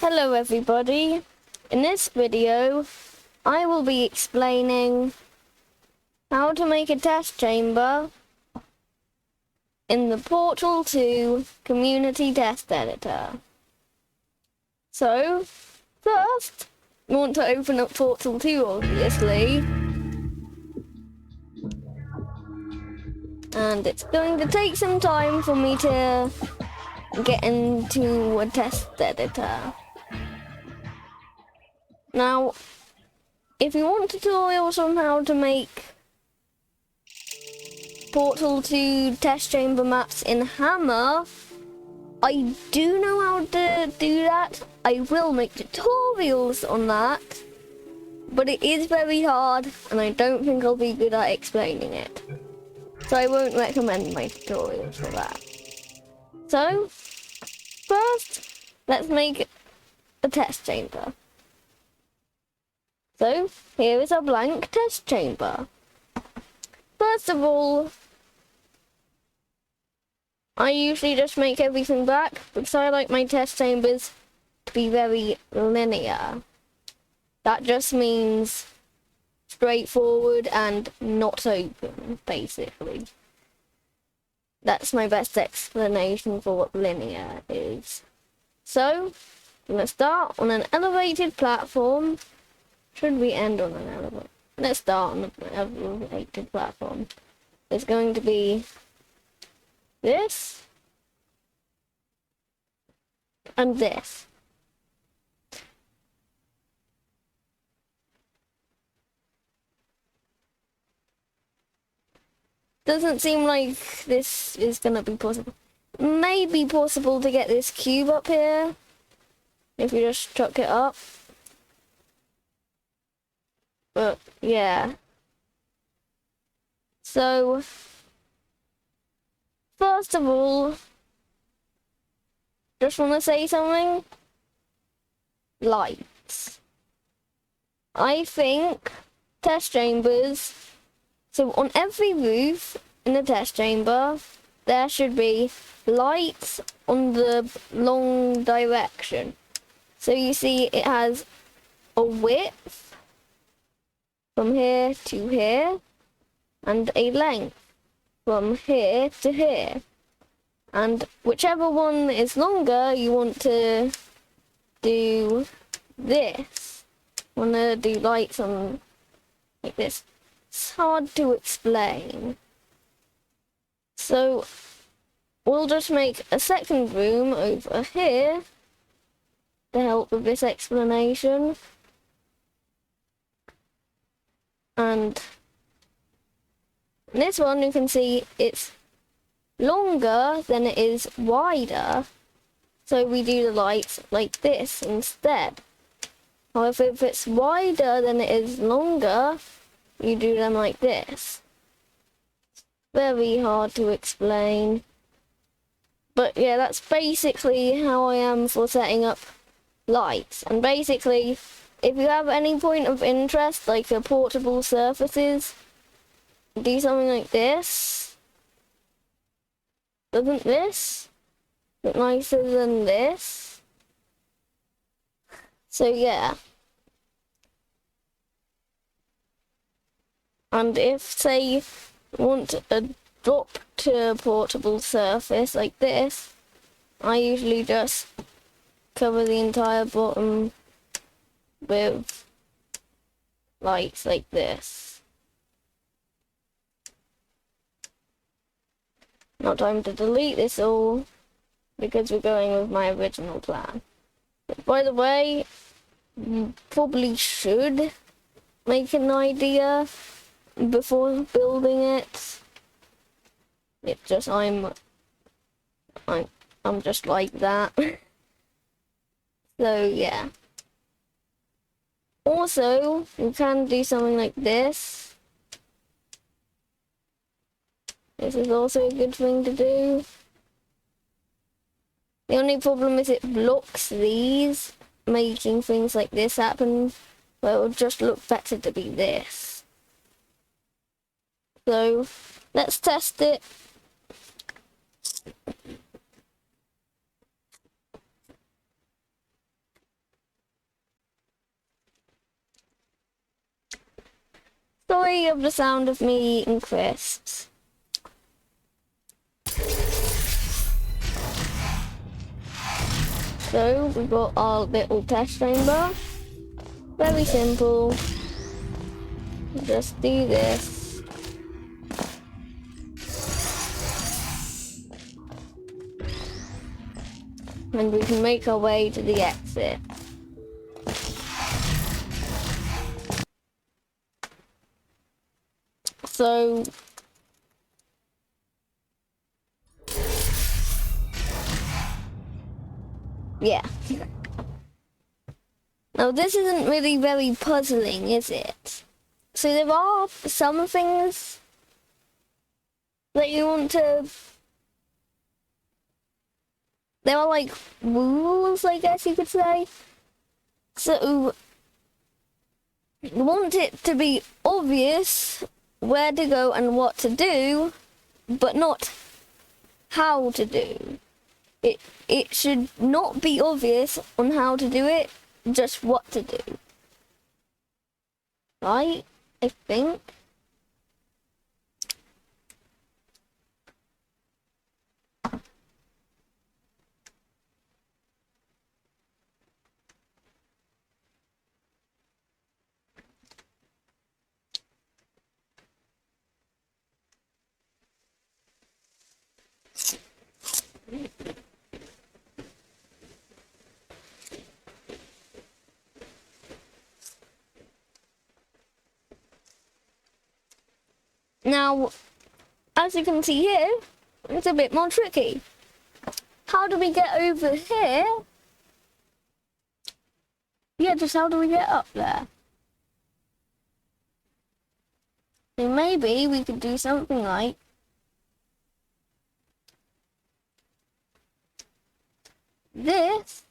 Hello everybody, in this video I will be explaining how to make a test chamber in the Portal 2 community test editor. So first you want to open up Portal 2 obviously, and it's going to take some time for me to get into a test editor. Now, if you want tutorials on how to make Portal 2 test chamber maps in Hammer, I do know how to do that. I will make tutorials on that, but it is very hard and I don't think I'll be good at explaining it. So I won't recommend my tutorials for that. So, first, let's make a test chamber. So, here is a blank test chamber. First of all, I usually just make everything black because I like my test chambers to be very linear. That just means straightforward and not open, basically. That's my best explanation for what linear is. So, I'm going to start on an elevated platform. Should we end on an elevator? Let's start on an elevated platform. It's going to be this and this. Doesn't seem like this is gonna be possible. Maybe possible to get this cube up here if you just chuck it up. But yeah. So first of all, just want to say something. Lights. I think test chambers. So on every roof in the test chamber, there should be lights on the long direction. So you see it has a width from here to here, and a length from here to here. And whichever one is longer, you want to do this. Want to do lights on like this. It's hard to explain. So we'll just make a second room over here to help with this explanation. And this one you can see it's longer than it is wider, so we do the lights like this instead. However, if it's wider than it is longer, you do them like this. Very hard to explain. But yeah, that's basically how I am for setting up lights. And basically, if you have any point of interest, like a portable surfaces, do something like this. Doesn't this look nicer than this? So yeah. And if, say, you want a dropped portable surface like this, I usually just cover the entire bottom with lights like this. Not time to delete this all because we're going with my original plan. But by the way, you probably should make an idea before building it. It's just I'm just like that. So yeah. Also, you can do something like this. This is also a good thing to do. The only problem is it blocks these, making things like this happen, but it would just look better to be this. So, let's test it. sorry of the sound of me eating crisps. So we've got our little test chamber. Very simple. Just do this. And we can make our way to the exit. So yeah. Now this isn't really very puzzling, is it? So there are some things that you want to... There are like rules, I guess you could say. So you want it to be obvious where to go and what to do, but not how to do. It should not be obvious on how to do it, just what to do. Right? I think. Now, as you can see here, it's a bit more tricky. How do we get over here? Yeah, just how do we get up there? So maybe we could do something like this.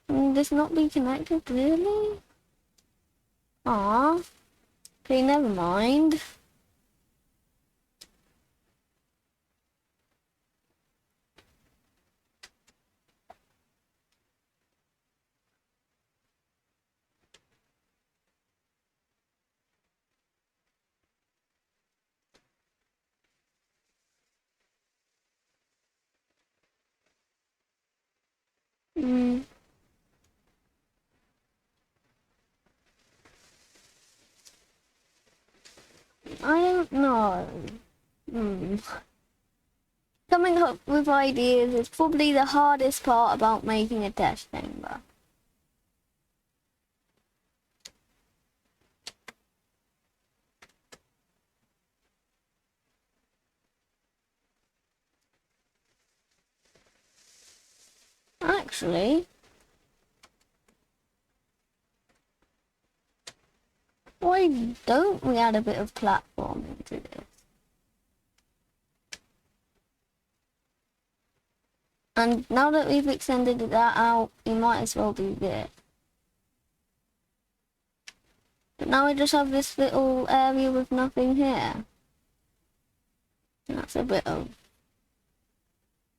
And this not be connected, really? Ah, okay, never mind. I don't know. Coming up with ideas is probably the hardest part about making a test chamber. Actually, why don't we add a bit of platforming to this? And now that we've extended that out, we might as well do this. But now we just have this little area with nothing here. That's a bit of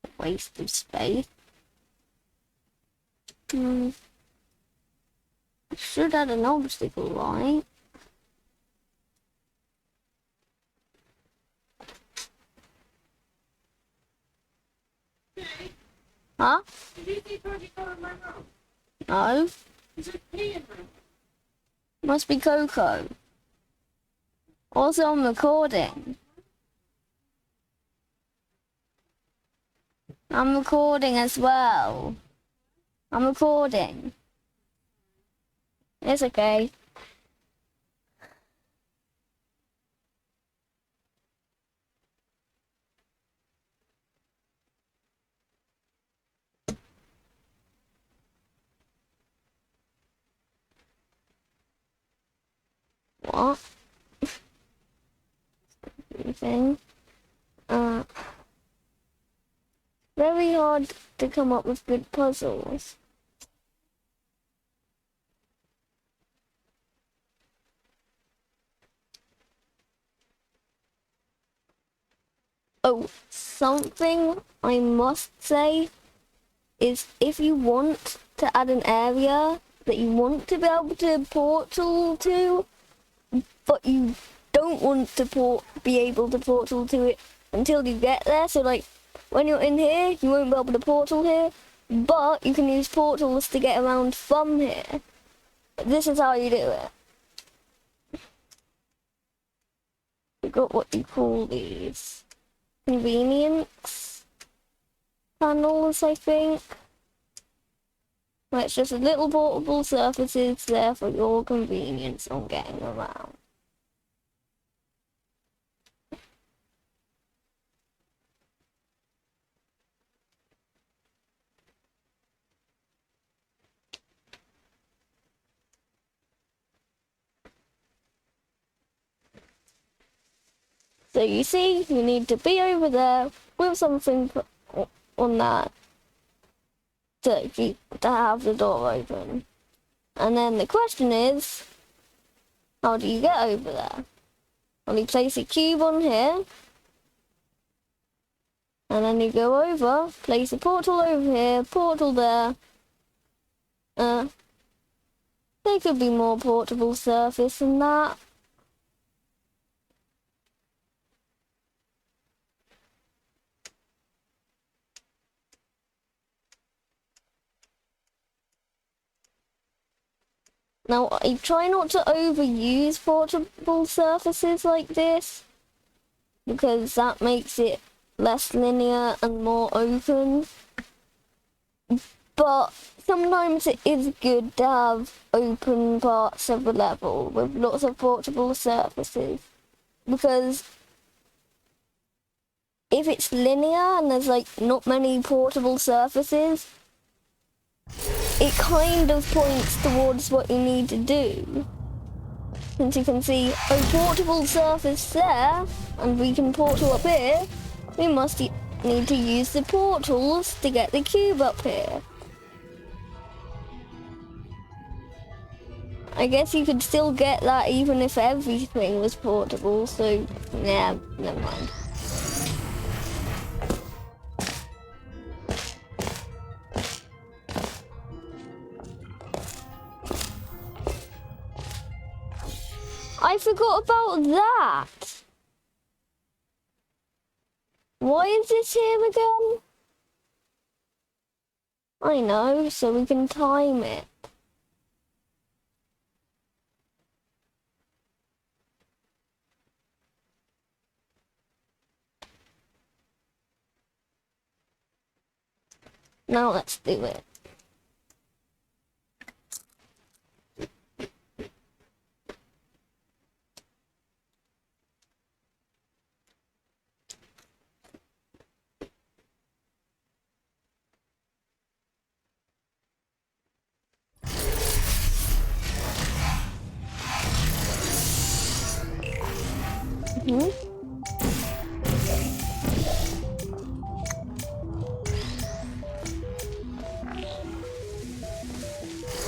a waste of space. Should add an obstacle, right? Huh? Did you see 24 in my room? No. Is it pee in room? Must be Coco. Also, I'm recording. I'm recording as well. I'm recording. It's okay. What? Thing. Very hard to come up with good puzzles. Oh, something I must say is if you want to add an area that you want to be able to portal to, but you don't want to be able to portal to it until you get there. So like when you're in here, you won't be able to portal here, but you can use portals to get around from here. This is how you do it. We've got what you call these convenience panels, I think. Where it's just little portable surfaces there for your convenience on getting around. So you see, you need to be over there with something on that to have the door open. And then the question is, how do you get over there? Well, you place a cube on here, and then you go over, place a portal over here, portal there. There could be more portable surface than that. Now, I try not to overuse portable surfaces like this, because that makes it less linear and more open. But sometimes it is good to have open parts of a level with lots of portable surfaces, because if it's linear and there's like not many portable surfaces, it kind of points towards what you need to do. Since you can see a portable surface there, and we can portal up here, we must need to use the portals to get the cube up here. I guess you could still get that even if everything was portable, so yeah, never mind. I forgot about that. Why is this here again? I know, so we can time it. Now let's do it.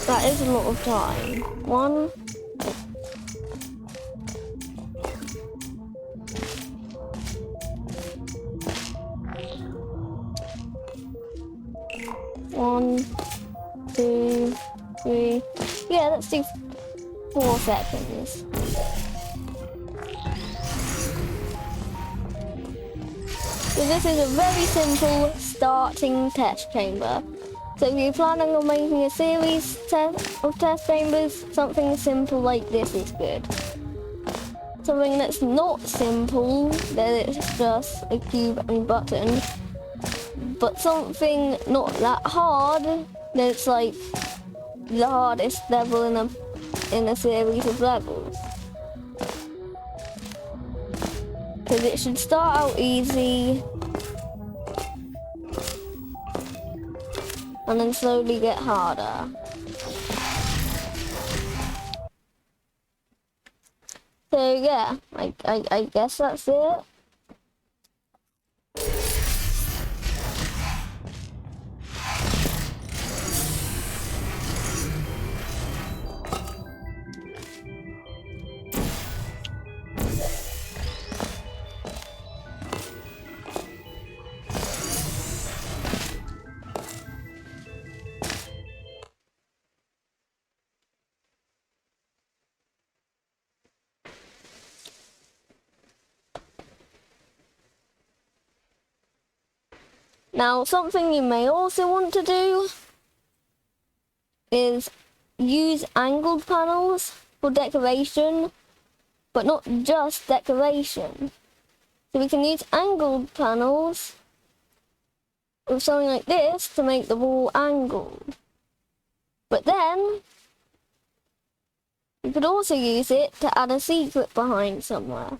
That is a lot of time. 1, 1, 2, 3. Yeah, let's do 4 seconds. So this is a very simple starting test chamber. So if you're planning on making a series of test chambers, something simple like this is good. Something that's not simple, then it's just a cube and button. But something not that hard, then it's like the hardest level in a series of levels. Because it should start out easy and then slowly get harder. So yeah, I guess that's it. Now, something you may also want to do is use angled panels for decoration, but not just decoration. So we can use angled panels with something like this to make the wall angled. But then, you could also use it to add a secret behind somewhere.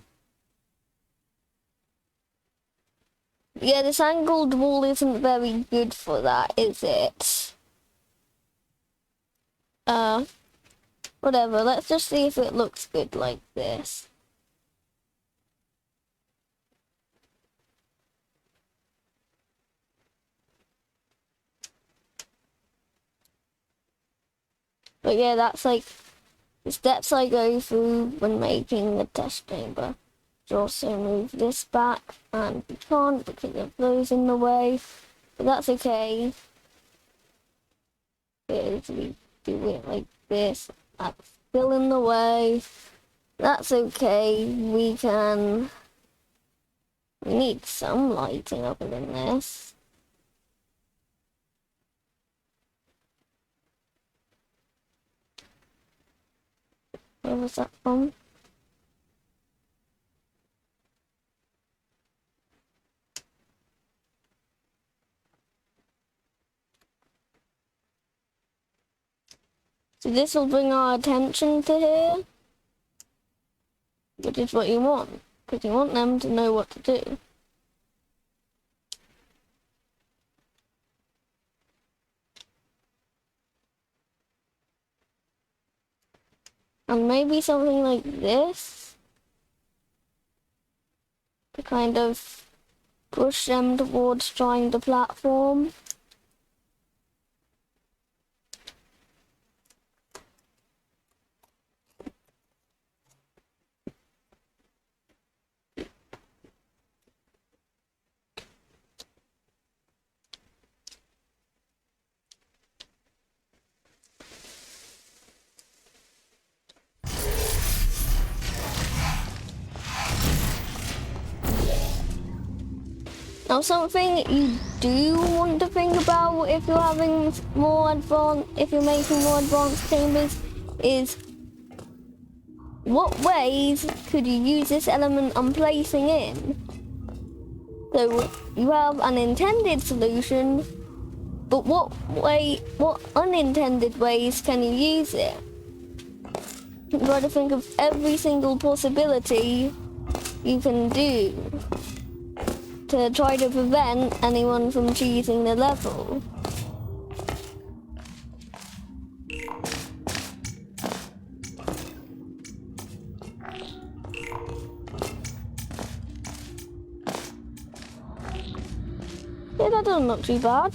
Yeah, this angled wall isn't very good for that, is it? Whatever, let's just see if it looks good like this. But yeah, that's like the steps I go through when making the test chamber. You also move this back, and we can't because of those in the way, but that's okay. Because we do it like this, that's still in the way. That's okay, we need some lighting other than this. Where was that from? So this will bring our attention to here, which is what you want, because you want them to know what to do. And maybe something like this to kind of push them towards trying the platform. Now, something you do want to think about if you're having if you're making more advanced chambers is what ways could you use this element I'm placing in? So you have an intended solution, but what unintended ways can you use it? Try to think of every single possibility you can do to try to prevent anyone from cheating the level. Yeah, that doesn't look too bad.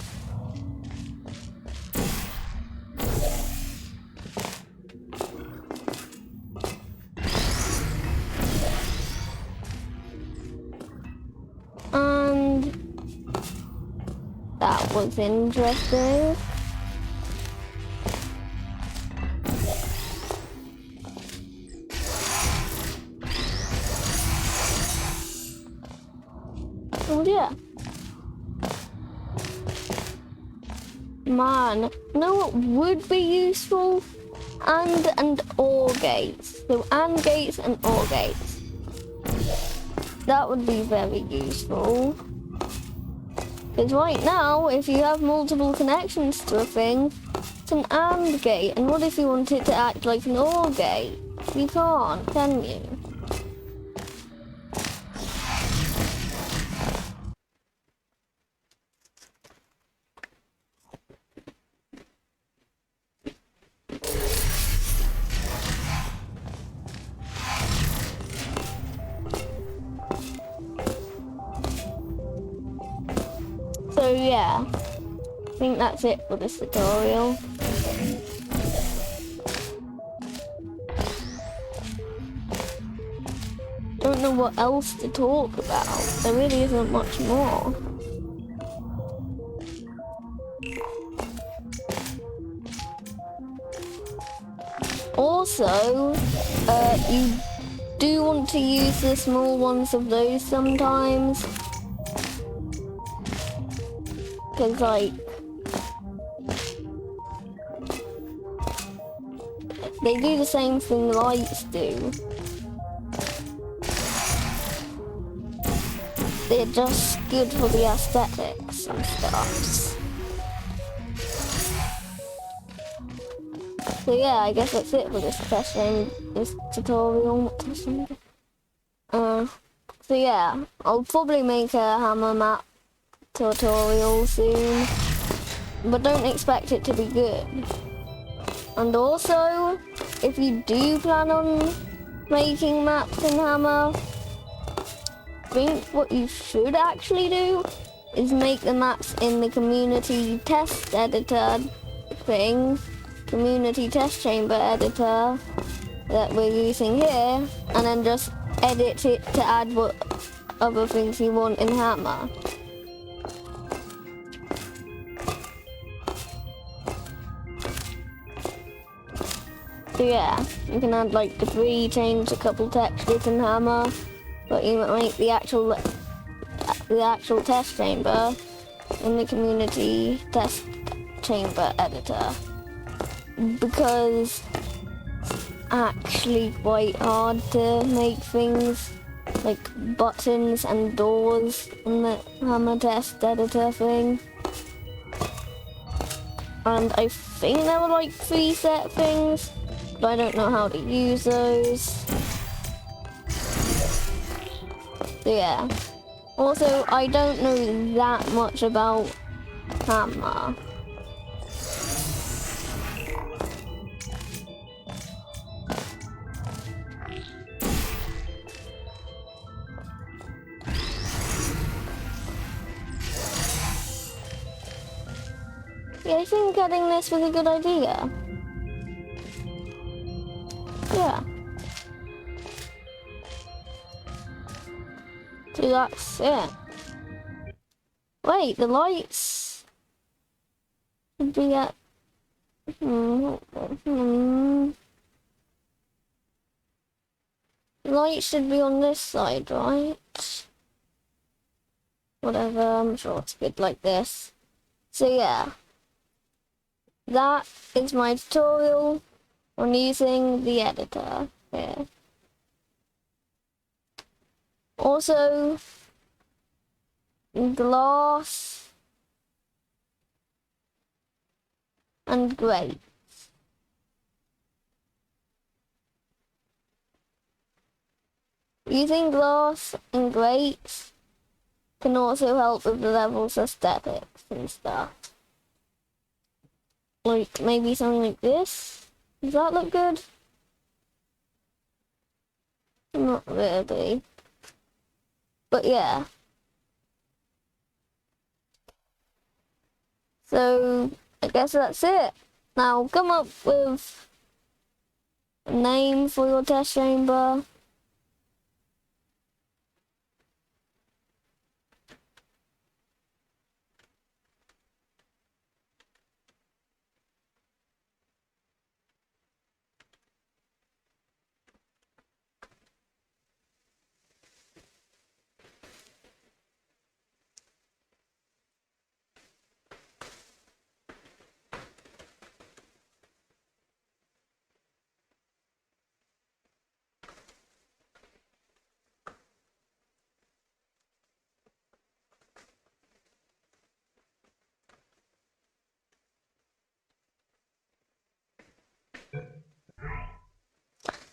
And that was interesting. Oh yeah. Man, you know what would be useful? And OR gates. So AND gates and OR gates. That would be very useful. Because right now, if you have multiple connections to a thing, it's an AND gate. And what if you want it to act like an OR gate? You can't, can you? So yeah, I think that's it for this tutorial. Don't know what else to talk about. There really isn't much more. Also, you do want to use the small ones of those sometimes. Because, like, they do the same thing lights do. They're just good for the aesthetics and stuff. So yeah, I guess that's it for this this tutorial. So yeah, I'll probably make a hammer map tutorial soon, but don't expect it to be good. And also, if you do plan on making maps in Hammer, I think what you should actually do is make the maps in the community test editor thing, community test chamber editor that we're using here, and then just edit it to add what other things you want in Hammer. So yeah, you can add like debris, change a couple textures in Hammer, but you might make the actual test chamber in the community test chamber editor, because it's actually quite hard to make things like buttons and doors in the Hammer test editor thing. And I think there were like preset things, but I don't know how to use those. So yeah. Also, I don't know that much about Hammer. Yeah, I think getting this was a good idea. Yeah. So that's it. Wait, the lights should be at... The lights should be on this side, right? Whatever, I'm sure it's good like this. So yeah. That is my tutorial on using the editor here. Also, glass and grates. Using glass and grates can also help with the level's aesthetics and stuff. Like maybe something like this. Does that look good? Not really. But yeah. So I guess that's it. Now come up with a name for your test chamber.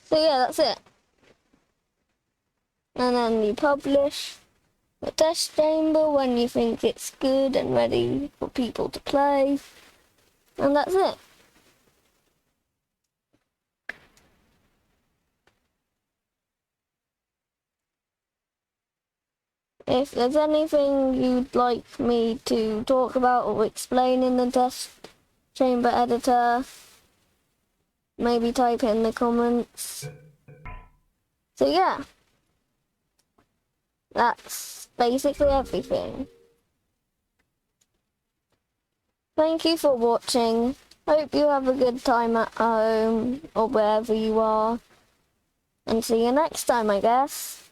So yeah, that's it. And then you publish the test chamber when you think it's good and ready for people to play. And that's it. If there's anything you'd like me to talk about or explain in the test chamber editor, maybe type it in the comments. So yeah, that's basically everything. Thank you for watching. Hope you have a good time at home or wherever you are. And see you next time, I guess.